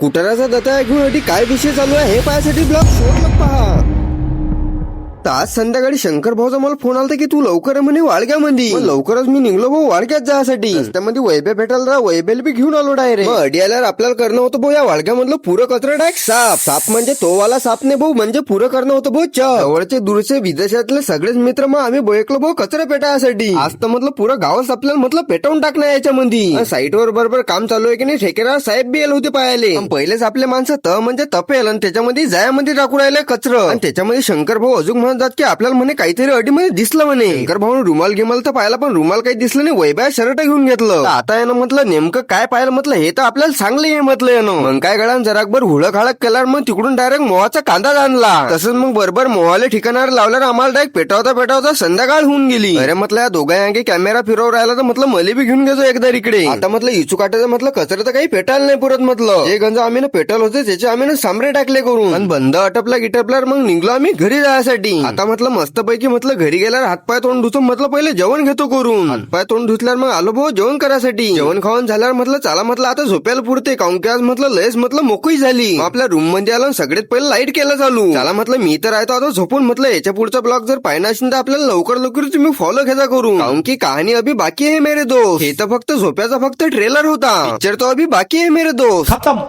कुटाराचा दत्ता घेऊन अटी काय विषय चालू आहे हे पाहायसाठी ब्लॉग शेवट पहा. तर आज संध्याकाळी शंकर भाऊचा मला फोन आलता की तू लवकर म्हणे वाळग्यामध्ये. लवकरच मी निघलो भाऊ वाळग्यात जायसाठी. रस्त्यामध्ये वैभ्या भेटायला वैभ्याला बी घेऊन आलो डायरेक्ट. अडी आल्यावर आपल्याला करणं होतं भाऊ या वाळग्यामधलं पुरं कचरा डायरेक्ट साफ म्हणजे तो वाला साफ नाही भाऊ, म्हणजे पुरं करणं होतं भाऊ. जवळचे दूरचे विदेशातले सगळेच मित्र मग आम्ही बोयकलो भाऊ कचरा पेटायसाठी. आज तर म्हटलं पुरं गावच आपल्याला म्हटलं पेटवून टाकणं याच्यामध्ये. साईटवर बरोबर काम चालू आहे की नाही, ठेकेदार साहेब बी आले होते पाहायले. पहिलेच आपले माणसं म्हणजे तपेल आणि त्याच्यामध्ये जायामध्ये टाकून राहिले कचरा. आणि त्याच्यामध्ये शंकर भाऊ अजून म्हणतात की आपल्याला म्हणे काहीतरी अडीमध्ये दिसलं म्हणे. शंकर भाऊ रुमाल गिमाल तर पाहिला पण रुमाल काही दिसलं नाही. वैभ्या शर्ट घेऊन घेतलं. आता यानं म्हटलं नेमकं काय पाहिलं म्हटलं हे तर आपल्याला सांगलं हे म्हटलं यानं. मग काय गळा जराकभर हुळक हाळक केल्यावर मग तिकडून डायरेक्ट मोहाचा कांदा आणला. तसंच मग बरोबर मोहाले ठिकाणावर लावल्यावर आम्हाला डायरेक्ट पेटावता संध्याकाळ होऊन गेली. अरे म्हटलं या दोघांगे कॅमेरा फिरवर राहिला तर म्हटलं मले बी घेऊन घेतो एकदा इकडे. आता म्हटलं इचू काटायचं म्हटलं कचरा तर काही पेटायला नाही पुरत म्हटलं. जे गंज आम्ही पेटल होते त्याचे आम्ही सामरे टाकले करून आणि बंद अटपला गिटपल्यावर मग निघलो आम्ही घरी जायसाठी. आता म्हटलं मस्तपैकी म्हटलं घरी गेल्यावर हातपाय तोंड धुतो म्हटलं पहिले जेवण घेतो करून. हातपाय तोंड धुतल्यावर मग आलो भाऊ जेवण करायसाठी. जेवण खाऊन झाल्यावर म्हटलं चला म्हटलं आता झोपायला पुरते काऊन की आज म्हटलं लयच म्हटलं मोकळी झाली. आपल्या रूम मध्ये आलो सगळ्यात पहिले लाईट केलं चालू. चला म्हटलं मी तर राहतो आता झोपून. म्हटलं याच्या पुढचा ब्लॉग जर पाहिजे असेल तर आपल्याला लवकर तुम्ही फॉलो घेता करून. काऊन की कहाणी अभी बाकी आहे मेरे दोस्त. हे तर फक्त झोप्याचा फक्त ट्रेलर होता. पिक्चर तो अभी बाकी आहे मेरे दोस्त. खत्म.